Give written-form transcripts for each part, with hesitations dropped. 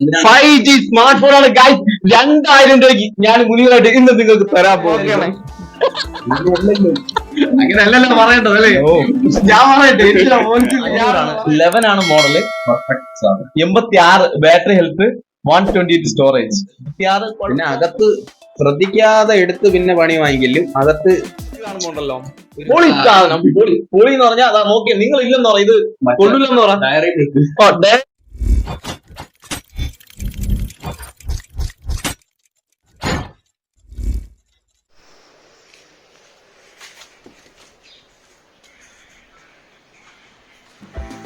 5G smart phone ആണ് guys. 2000 രൂപയ്ക്ക് ഞാൻ മുനികളായിട്ട് ഇന്ന് നിങ്ങൾക്ക് തരാൻ പോകുകയാണ്. അങ്ങനെയല്ലല്ലോ പറയണ്ടത് അല്ലേ? ഞാൻ പറയട്ടെ, 11 ആണ് മോഡല്, 86 ബാറ്ററി ഹെൽത്ത്, 128 സ്റ്റോറേജ്. പിന്നെ അകത്ത് ശ്രദ്ധിക്കാതെ എടുത്ത് പിന്നെ പണി വാങ്ങിക്കലും അകത്ത് കാണുന്നുണ്ടല്ലോ. പൊളി സാധനം, പൊളി എന്ന് പറഞ്ഞാൽ അതാ നോക്കിയ നിങ്ങൾ ഇല്ലെന്ന് പറ, ഇത് കൊള്ളില്ലെന്ന് പറ.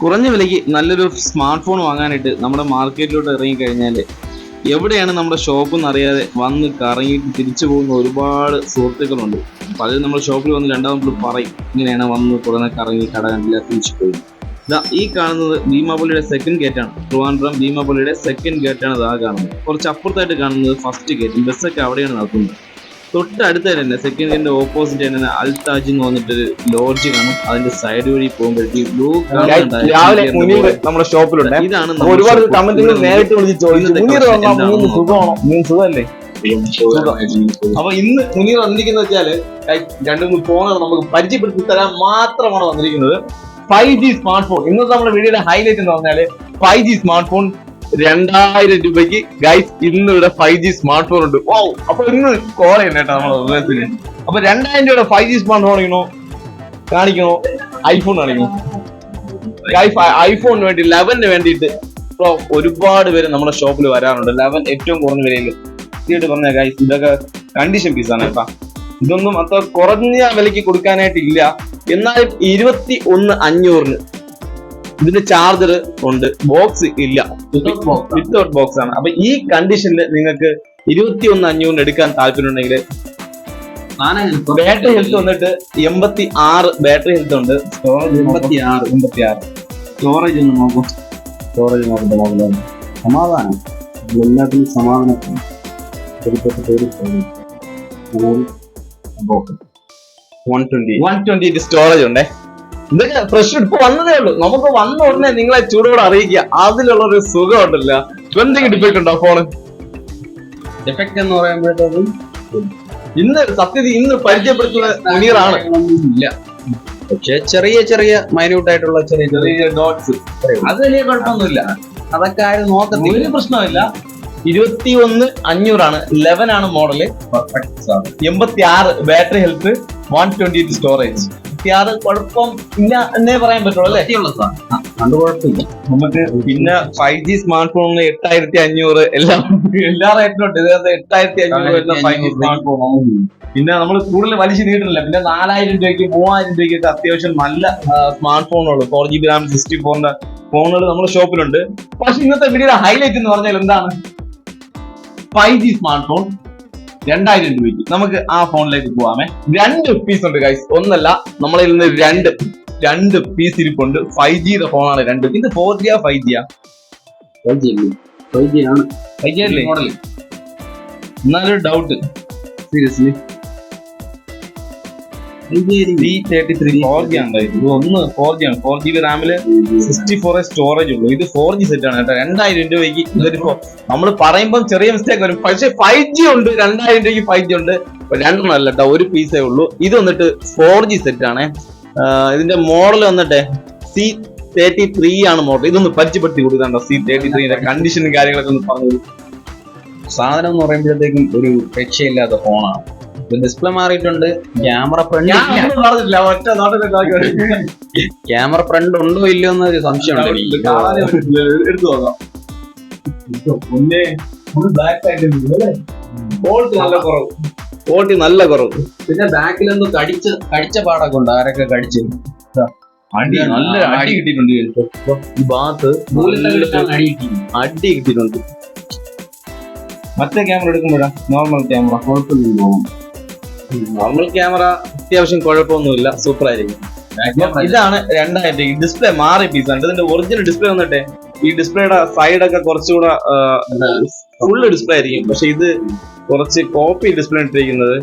കുറഞ്ഞ വിലയ്ക്ക് നല്ലൊരു സ്മാർട്ട് ഫോൺ വാങ്ങാനായിട്ട് നമ്മുടെ മാർക്കറ്റിലോട്ട് ഇറങ്ങിക്കഴിഞ്ഞാൽ എവിടെയാണ് നമ്മുടെ ഷോപ്പ് എന്നറിയാതെ വന്ന് കറങ്ങിയിട്ട് തിരിച്ചു പോകുന്ന ഒരുപാട് സുഹൃത്തുക്കളുണ്ട്. പലരും നമ്മുടെ ഷോപ്പിൽ വന്ന് രണ്ടാമത് പറയും ഇങ്ങനെയാണ് വന്ന് കുറേ കറങ്ങി കട കണ്ടില്ല തിരിച്ചു പോയി. ഈ കാണുന്നത് ഭീമാപള്ളിയുടെ സെക്കൻഡ് ഗേറ്റാണ്. ട്രിവാൻഡ്രം ഭീമാപള്ളിയുടെ സെക്കൻഡ് ഗേറ്റാണ് ഇതാ കാണുന്നത്. കുറച്ച് അപ്പുറത്തായിട്ട് കാണുന്നത് ഫസ്റ്റ് ഗേറ്റ്. ബസ്സൊക്കെ അവിടെയാണ് നടക്കുന്നത്. തൊട്ടടുത്ത് തന്നെ സെക്കൻഡ് ഗേറ്റിന്റെ ഓപ്പോസിറ്റ് തന്നെ അൽതാജ് എന്ന് പറഞ്ഞിട്ടൊരു ലോഡ്ജ് കാണും. അതിന്റെ സൈഡ് വഴി പോകുമ്പോഴത്തേക്ക് ബ്ലൂ നമ്മുടെ ഷോപ്പിലുണ്ട്. ഇതാണ് ഒരുപാട് കമന്റുകൾ നേരിട്ട് വിളിച്ച് സുഖമല്ലേ. അപ്പൊ ഇന്ന് മുനീർ വന്നിരിക്കുന്നത് വെച്ചാല് 2-3 ഫോണുകൾ നമുക്ക് പരിചയപ്പെടുത്തി തരാൻ മാത്രമാണ് വന്നിരിക്കുന്നത്. 5G smart phone. ഇന്നത്തെ നമ്മുടെ വീഡിയോയുടെ ഹൈലൈറ്റ് എന്ന് പറഞ്ഞാല് 5G സ്മാർട്ട് ഫോൺ 2000 രൂപയ്ക്ക് ഗൈസ് ഇന്നിവിടെ 5G സ്മാർട്ട് ഫോൺ ഉണ്ട്. ഓ, അപ്പൊ ഇന്ന് കോൾ ചെയ്യണം കേട്ടോ നമ്മളെ ഉപയോഗത്തിന്. അപ്പൊ 2000 രൂപയുടെ 5G സ്മാർട്ട് ഫോൺ കാണിക്കണോ, ഐഫോൺ കാണിക്കണോ ഗൈസ്? ഐഫോണിന് വേണ്ടി 11 വേണ്ടിയിട്ട് ഇപ്പൊ ഒരുപാട് പേര് നമ്മുടെ ഷോപ്പിൽ വരാറുണ്ട്. 11 ഏറ്റവും കുറഞ്ഞ വിലയിൽ പറഞ്ഞ ഗൈസ് ഇതൊക്കെ കണ്ടീഷൻ പീസാണ് കേട്ടോ. ഇതൊന്നും അത്ര കുറഞ്ഞ വിലയ്ക്ക് കൊടുക്കാനായിട്ടില്ല. എന്നാലും 21,500 ഇതിന്റെ ചാർജർ ഉണ്ട്, ബോക്സ് ഇല്ല, വിത്തൗട്ട് ബോക്സ് ആണ്. അപ്പൊ ഈ കണ്ടീഷനിൽ നിങ്ങൾക്ക് 21,500 എടുക്കാൻ താല്പര്യമുണ്ടെങ്കിൽ ബാറ്ററി ഹെൽത്ത് വന്നിട്ട് 86 ബാറ്ററി ഹെൽത്ത് ഉണ്ട്. സ്റ്റോറേജ് 86. സ്റ്റോറേജ് ഒന്ന് നോക്കും. സ്റ്റോറേജ് നോക്കട്ടെ. സമാധാനം, എല്ലാത്തിനും സമാധാനം. 128 സ്റ്റോറേജ് ഉണ്ടേ. ഇതൊക്കെ ഫ്രഷ് ഇപ്പൊ വന്നതേ ഉള്ളൂ. നമുക്ക് വന്ന ഉടനെ നിങ്ങളെ ചൂടോടെ അറിയിക്കുക. അതിലുള്ള ഒരു സുഖം ഉണ്ടല്ല. എന്തെങ്കിലും ഡിഫക്ട് ഉണ്ടോ ഫോണ്? ഡിഫക്ട് എന്ന് പറയുമ്പോഴത്തേക്കും ഇന്ന് സത്യത്തിൽ ഇന്ന് പരിചയപ്പെടുത്തുന്ന മുനീറാണ്. ഇല്ല, പക്ഷെ ചെറിയ ചെറിയ മൈന്യൂട്ട് ആയിട്ടുള്ള ചെറിയ ഡോട്ട്സ്, അത് വലിയ കുഴപ്പമൊന്നുമില്ല. അതൊക്കെ ആരും നോക്കത്തില്ല, ഒരു പ്രശ്നമില്ല. 21,500 ആണ്. 11 ആണ് മോഡല്, 86 ബാറ്ററി ഹെൽത്ത്, 128 സ്റ്റോറേജ്. കുഴപ്പം ഇല്ല എന്നേ പറയാൻ പറ്റുള്ളൂ അല്ലേ? അത് കുഴപ്പമില്ല നമുക്ക്. പിന്നെ 5G സ്മാർട്ട് ഫോണിന് 8,500 എല്ലാ റേറ്റിലോട്ട് 8,500 വരുന്ന 5G സ്മാർട്ട് ഫോൺ. പിന്നെ നമ്മൾ കൂടുതൽ വലിച്ചു നീട്ടില്ല. പിന്നെ 4,000 രൂപയ്ക്ക് 3,000 രൂപയ്ക്കൊക്കെ അത്യാവശ്യം നല്ല സ്മാർട്ട് ഫോണുകൾ 4GB RAM 64 ഫോണുകൾ നമ്മുടെ ഷോപ്പിലുണ്ട്. പക്ഷെ ഇന്നത്തെ വീഡിയോയുടെ ഹൈലൈറ്റ് എന്ന് പറഞ്ഞാൽ എന്താണ്? 5G സ്മാർട്ട് ഫോൺ 2000 രൂപയ്ക്ക് നമുക്ക് ആ ഫോണിലേക്ക് പോവാമേ. 2 പീസ് ഉണ്ട് ഗൈസ്, ഒന്നല്ല, നമ്മളിൽ നിന്ന് രണ്ട് പീസ് ഇരിപ്പുണ്ട്. 5Gയുടെ ഫോണാണ് 2. ഇത് 4G 5G 5G ആണ്. 5G അല്ലേ മോഡൽ? എന്നാലൊരു ഡൗട്ട്, സീരിയസ്ലി 333 4G ആണ്. ഇത് ഒന്ന് 4G ആണ്. 4GB റാമില് 64 സ്റ്റോറേജ് ഉള്ളൂ. ഇത് 4G സെറ്റ് ആണ് കേട്ടോ. 2000 രൂപയ്ക്ക് ഇതൊരിപ്പോ നമ്മൾ പറയുമ്പോൾ ചെറിയ മിസ്റ്റേക്ക് വരും. പക്ഷെ 5G ഉണ്ട്, 2000 രൂപയ്ക്ക് 5G ഉണ്ട്. 2 അല്ല കേട്ടോ, ഒരു പീസേ ഉള്ളൂ. ഇത് വന്നിട്ട് 4G സെറ്റ് ആണ്. ഇതിന്റെ മോഡൽ വന്നിട്ട് C33 ആണ് മോഡൽ. ഇതൊന്ന് പരിചയപ്പെടുത്തി കൊടുക്കണ്ടോ? C33 കണ്ടീഷനും കാര്യങ്ങളൊക്കെ ഒന്ന് പറഞ്ഞു. സാധനം എന്ന് പറയുമ്പോഴത്തേക്കും ഒരു രക്ഷയില്ലാത്ത ഫോണാണ്. ഡിസ്പ്ലേ മാറിയിട്ടുണ്ട്. ക്യാമറ ഫ്രണ്ട് ഉണ്ടോ ഇല്ലയോ എന്നൊരു സംശയമുണ്ട്. എടുത്തു നോക്കാം. നല്ല കുറവ്. പിന്നെ ബാക്കിലൊന്ന് കടിച്ച പാടൊക്കെ ഉണ്ട്. ആരൊക്കെ കടിച്ചു നല്ല അടി കിട്ടിയിട്ടുണ്ട്. ഈ ഭാഗത്ത് അടി കിട്ടിയിട്ടുണ്ട്. മറ്റേ ക്യാമറ എടുക്കുമ്പോഴാ നോർമൽ ക്യാമറ കുഴപ്പമില്ല. നോർമൽ ക്യാമറ അത്യാവശ്യം കുഴപ്പമൊന്നുമില്ല, സൂപ്പർ ആയിരിക്കും. ഇതാണ് 2000 ഡിസ്പ്ലേ മാറി പീസാണ്. ഇതിന്റെ ഒറിജിനൽ ഡിസ്പ്ലേ വന്നിട്ട് ഈ ഡിസ്പ്ലേയുടെ സൈഡൊക്കെ കുറച്ചുകൂടെ ഫുള്ള് ഡിസ്പ്ലേ ആയിരിക്കും. പക്ഷെ ഇത് കുറച്ച് കോപ്പി ഡിസ്പ്ലേ ഇട്ടിരിക്കുന്നത്.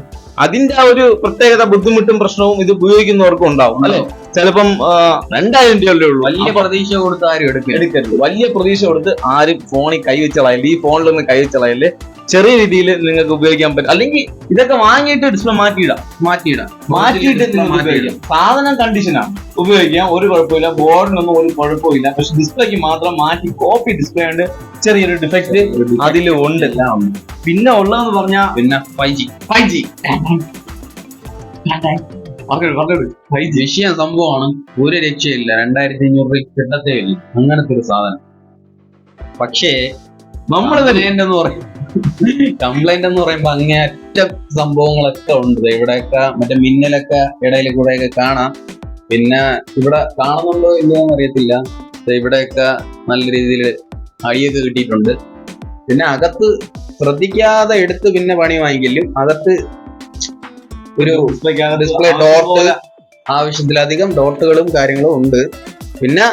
അതിന്റെ ആ ഒരു പ്രത്യേകത ബുദ്ധിമുട്ടും പ്രശ്നവും ഇത് ഉപയോഗിക്കുന്നവർക്കും ഉണ്ടാവും അല്ലെ. ചിലപ്പം 2000 രൂപയല്ലേ ഉള്ളൂ. വലിയ പ്രതീക്ഷ കൊടുത്ത് ആരും എടുക്കരുത്. വലിയ പ്രതീക്ഷ കൊടുത്ത് ആരും ഫോണിൽ കൈവച്ചളയല്ലേ, ഈ ഫോണിലൊന്നും കൈവച്ചളയല്ലേ. ചെറിയ രീതിയിൽ നിങ്ങൾക്ക് ഉപയോഗിക്കാൻ പറ്റും. അല്ലെങ്കിൽ ഇതൊക്കെ വാങ്ങിയിട്ട് ഡിസ്പ്ലേ മാറ്റിയിട്ട് നിങ്ങൾക്ക് ഉപയോഗിക്കാം. സാധനം കണ്ടീഷനാണ്, ഉപയോഗിക്കാം, ഒരു കുഴപ്പമില്ല. ബോർഡിനൊന്നും ഒരു കുഴപ്പമില്ല. പക്ഷെ ഡിസ്പ്ലേക്ക് മാത്രം മാറ്റി കോപ്പി ഡിസ്പ്ലേ ഉണ്ട്, ചെറിയൊരു ഡിഫക്റ്റ് അതിൽ ഉണ്ട്. പിന്നെ ഉള്ളതെന്ന് പറഞ്ഞാൽ പിന്നെ 5G വിഷയം സംഭവമാണ്. ഒരു രക്ഷയില്ല. 2500 രൂപ കിട്ടത്തേ ഇല്ല അങ്ങനത്തെ ഒരു സാധനം. പക്ഷേ നമ്മൾ കംപ്ലൈന്റ് എന്ന് പറയുമ്പോ അങ്ങേയറ്റ സംഭവങ്ങളൊക്കെ ഉണ്ട്. ഇവിടെയൊക്കെ മറ്റേ മിന്നലൊക്കെ ഇടയിൽ കൂടെയൊക്കെ കാണാം. പിന്നെ ഇവിടെ കാണുന്നുണ്ടോ ഇല്ലയോന്ന് അറിയത്തില്ല. ഇവിടെയൊക്കെ നല്ല രീതിയിൽ അടിയൊക്കെ കിട്ടിയിട്ടുണ്ട്. പിന്നെ അകത്ത് ശ്രദ്ധിക്കാതെ എടുത്ത് പിന്നെ പണി വാങ്ങിക്കലും. അകത്ത് ഒരു ഡിസ്പ്ലേ ഡോട്ട്, ആവശ്യത്തിലധികം ഡോട്ടുകളും കാര്യങ്ങളും ഉണ്ട്. പിന്നെ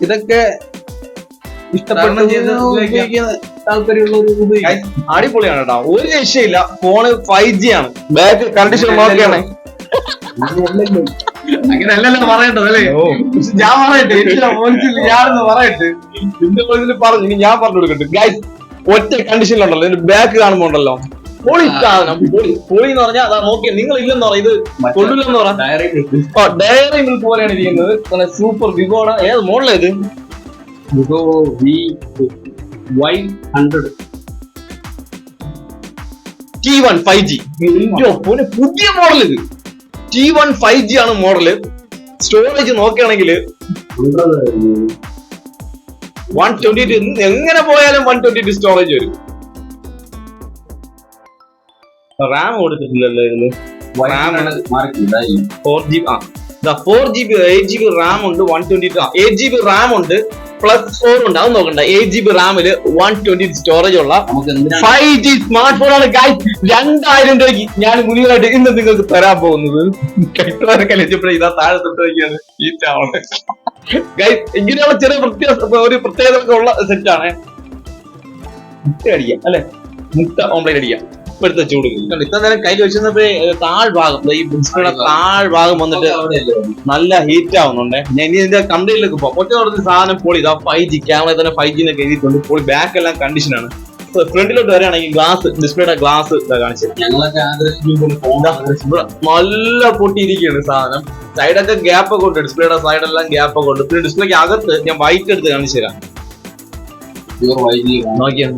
ഇതൊക്കെ അടിപൊളിയാണ് കേട്ടോ, ഒരു രക്ഷയില്ല. ഫോണ് 5G ആണ്. ബാക്ക് കണ്ടീഷൻ നോക്കിയാണ്. അങ്ങനെയല്ലല്ലോ പറയണ്ടത് അല്ലേ. ഞാൻ പറയട്ടെ, ഞാനൊന്ന് പറയട്ടെ. എന്റെ ഇതിൽ പറഞ്ഞു, ഞാൻ പറഞ്ഞു കൊടുക്കട്ടെ ഗൈസ്. ഒറ്റ കണ്ടീഷനിലുണ്ടല്ലോ, ഇതിന്റെ ബാക്ക് കാണുമ്പോ ഉണ്ടല്ലോ പൊളി സാധനം. പൊളി എന്ന് പറഞ്ഞാൽ അതാ നോക്കിയാൽ നിങ്ങൾ ഇല്ലെന്ന് പറയാം, ഇത് കൊള്ളില്ലെന്ന് പറയാം. ഡയറി മിൽക്ക് പോലെയാണ് ഇരിക്കുന്നത്. സൂപ്പർ വിവോണ്. ഏത് മോഡലേത്? Vivo Y100 T1 5G. പുതിയ മോഡൽ ഇത്. T1 5G ആണ് മോഡല്. സ്റ്റോറേജ് നോക്കുകയാണെങ്കിൽ 128, എങ്ങനെ പോയാലും 128 സ്റ്റോറേജ് വരും. റാം കൊടുത്തിട്ടില്ലല്ലോ ഇതിന്. 4GB 4GB 8GB റാം ഉണ്ട്. 8GB റാം ഉണ്ട്, +4 ഉണ്ട്. അത് നോക്കണ്ട. 8GB റാമില് 128 സ്റ്റോറേജ് ഉള്ള 5G സ്മാർട്ട് ഫോൺ ആണ് ഗൈസ്. 2000 രൂപയ്ക്ക് ഞാൻ മുന്നിലായിട്ട് ഇന്ന് നിങ്ങൾക്ക് തരാൻ പോകുന്നത്. കെട്ടുകാരൊക്കെ ഇതാ താഴെ തൊട്ടിരിക്കുകയാണ് ഗൈസ്. ഇങ്ങനെയുള്ള ചെറിയ ഒരു പ്രത്യേകത ഉള്ള സെറ്റാണ്. മുട്ട അടിക്കാം അല്ലെ, മുട്ട ഓംപ്ലേറ്റ് അടിക്കാം. ഇപ്പോഴത്തെ ചൂട് ഇത്ര നേരം കയ്യിൽ വെച്ചിരുന്നപ്പോ താഴ്ഭാഗം, ഈ ഡിസ്പ്ലേയുടെ താഴ്ഭാഗം വന്നിട്ട് നല്ല ഹീറ്റ് ആവുന്നുണ്ട്. ഞാൻ ഇനി ഇതിന്റെ കംപ്ലൈന്റിലേക്ക് പോകാം. ഒറ്റ തുടങ്ങി സാധനം പൊളി. ഇതാ 5G ക്യാമറ തന്നെ 5G എന്നൊക്കെ എഴുതിയിട്ടുണ്ട്. പൊളി. ബാക്ക് എല്ലാം കണ്ടീഷനാണ്. ഫ്രണ്ടിലോട്ട് വരികയാണെങ്കിൽ ഗ്ലാസ്, ഡിസ്പ്ലേയുടെ ഗ്ലാസ് കാണിച്ചത് നല്ല പൊട്ടിയിരിക്കുകയാണ് സാധനം. സൈഡൊക്കെ ഗ്യാപ്പ് ഒക്കെ ഉണ്ട്, ഡിസ്പ്ലേയുടെ സൈഡെല്ലാം ഗ്യാപ്പ് ഒക്കെ ഉണ്ട്. പിന്നെ ഡിസ്പ്ലേക്ക് അകത്ത് ഞാൻ വൈറ്റ് എടുത്ത് കാണിച്ചു തരാം. നോക്കിയാ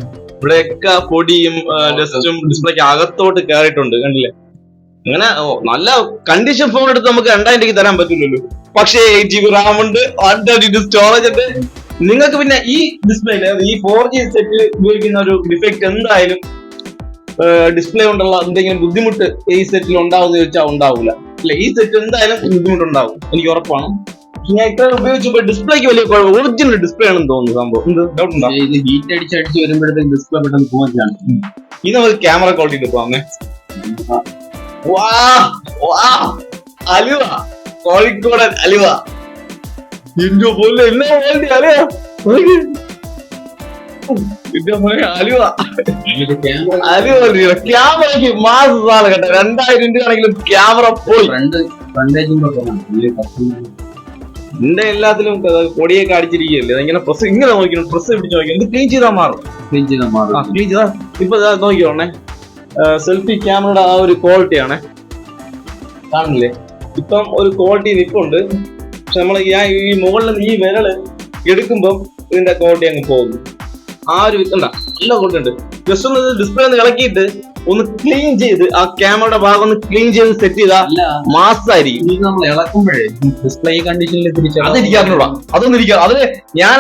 ഇവിടെയൊക്കെ പൊടിയും ഡസ്റ്റും ഡിസ്പ്ലേക്ക് അകത്തോട്ട് കയറിയിട്ടുണ്ട്, കണ്ടില്ലേ. അങ്ങനെ നല്ല കണ്ടീഷൻ ഫോൺ എടുത്ത് നമുക്ക് 2000 രൂപയ്ക്ക് തരാൻ പറ്റില്ലല്ലോ. പക്ഷേ 8GB റാം ഉണ്ട്, 128 സ്റ്റോറേജ് ഉണ്ട്. നിങ്ങൾക്ക് പിന്നെ ഈ ഡിസ്പ്ലേയില് ഈ 4G സെറ്റിൽ ഉപയോഗിക്കുന്ന ഒരു ഡിഫക്റ്റ് എന്തായാലും ഡിസ്പ്ലേ കൊണ്ടുള്ള എന്തെങ്കിലും ബുദ്ധിമുട്ട് ഈ സെറ്റിൽ ഉണ്ടാവുമെന്ന് ചോദിച്ചാൽ ഉണ്ടാവില്ല അല്ലെ. ഈ സെറ്റ് എന്തായാലും ബുദ്ധിമുട്ടുണ്ടാവും, എനിക്ക് ഉറപ്പാണ്. ഞാൻ ഇത്ര ഉപയോഗിച്ചപ്പോ ഡിസ്പ്ലേക്ക് വലിയ ഒറിജിനൽ ഡിസ്പ്ലേ ആണെന്ന് തോന്നുന്നു. സംഭവം ഡൗട്ട് ഉണ്ടോ? ഹീറ്റ് അടിച്ച് വരുമ്പോഴത്തേക്ക് ഡിസ്പ്ലേ പെട്ടെന്ന് പോകാൻ. ഇത് നമുക്ക് ക്യാമറ ക്വാളിറ്റി പോവാമേ. അലുവ, കോഴിക്കോടൻ അലുവ. എന്റെ പോലെ എന്നാ ക്വാളിറ്റി അലുവ. ക്യാമറയ്ക്ക് മാസം സാധനം കേട്ടോ. 2000 രൂപ ആണെങ്കിലും ക്യാമറ പോയി. എന്റെ എല്ലാത്തിലും പൊടിയൊക്കെ അടിച്ചിരിക്കുകയല്ലേ. ഇങ്ങനെ പ്രസ് ഇങ്ങനെ നോക്കണം, പ്രസ് പിടിച്ച് നോക്കണം. ഇത് ക്ലീൻ ചെയ്താൽ മാറും. ക്ലീൻ ചെയ്താ ഇപ്പൊ നോക്കിയോണേ. സെൽഫി ക്യാമറയുടെ ആ ഒരു ക്വാളിറ്റി ആണ് കാണില്ലേ. ഇപ്പം ഒരു ക്വാളിറ്റി നിൽപ്പുണ്ട്. പക്ഷെ നമ്മൾ ഈ മുകളിൽ ഈ വിരല് എടുക്കുമ്പം ഇതിന്റെ ക്വാളിറ്റി അങ്ങ് പോകുന്നു. ആ ഒരു എന്താ നല്ല ക്വാളിറ്റി ഉണ്ട്. ജസ്റ്റ് ഒന്ന് ഡിസ്പ്ലേ ഒന്ന് ഇളക്കിയിട്ട് ഒന്ന് ക്ലീൻ ചെയ്ത് ആ ക്യാമറയുടെ ഭാഗം ഒന്ന് ക്ലീൻ ചെയ്ത് സെറ്റ് ചെയ്താൽ മാസമായിരിക്കും. നമ്മൾ ഇളക്കുമ്പോഴേ ഡിസ്പ്ലേ കണ്ടീഷനിൽ അതെനിക്കറിഞ്ഞൂടാ, അതൊന്നും ഇരിക്കാം. അതിന് ഞാൻ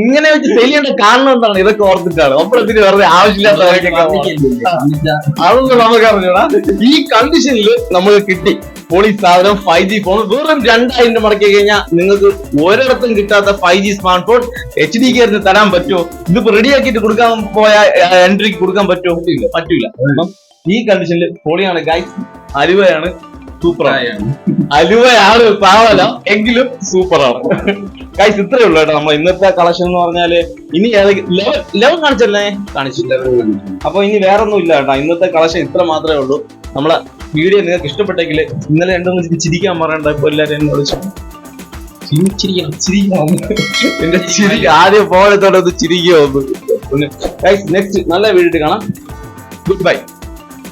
ഇങ്ങനെ വെച്ച് ചെയ്യേണ്ട കാരണം എന്താണ്? ഇതൊക്കെ ഓർത്തിട്ടാണ്. അപ്പോഴത്തിന് വെറുതെ ആവശ്യമില്ലാത്ത അതൊന്നും നമുക്ക് അറിഞ്ഞൂടാ. ഈ കണ്ടീഷനിൽ നമുക്ക് കിട്ടി പൊളി സാധനം 5G ഫോൺ. വെറും 2000 രൂപ മുടക്കി കഴിഞ്ഞാൽ നിങ്ങൾക്ക് ഒരിടത്തും കിട്ടാത്ത 5G സ്മാർട്ട് ഫോൺ HD കയറി തരാൻ പറ്റുമോ? ഇതിപ്പോ റെഡി ആക്കിയിട്ട് കൊടുക്കാൻ പോയാൽ എൻട്രിക്ക് കൊടുക്കാൻ പറ്റുമോ? പറ്റൂല. ഈ കണ്ടീഷനിൽ പൊളിയാണ് ഗൈസ്. അലുവയാണ്, സൂപ്പറാണ്. അലുവയാണ് പാവല എങ്കിലും സൂപ്പറാണ്. ഗൈസ് ഇത്രയേ ഉള്ളൂ കേട്ടോ നമ്മൾ ഇന്നത്തെ കളക്ഷൻ എന്ന് പറഞ്ഞാല്. ഇനി ലെവൻ കാണിച്ചല്ലേ? കാണിച്ചില്ല. അപ്പൊ ഇനി വേറെ ഒന്നും ഇല്ല കേട്ടോ, ഇന്നത്തെ കളക്ഷൻ ഇത്ര മാത്രമേ ഉള്ളൂ. നമ്മളെ വീഡിയോ നിങ്ങൾക്ക് ഇഷ്ടപ്പെട്ടെങ്കിൽ ഇന്നലെ രണ്ടും ചിരിക്കാൻ പറയണ്ട. ഇപ്പൊ എല്ലാവരും എന്നെ വിളിച്ചു ചിരിക്കണം എന്റെ ചിരി ആദ്യം പോലത്തോടെ ഒന്ന് ചിരിക്കുമോ. നെക്സ്റ്റ് നല്ല വീഡിയോ കാണാം. Good bye.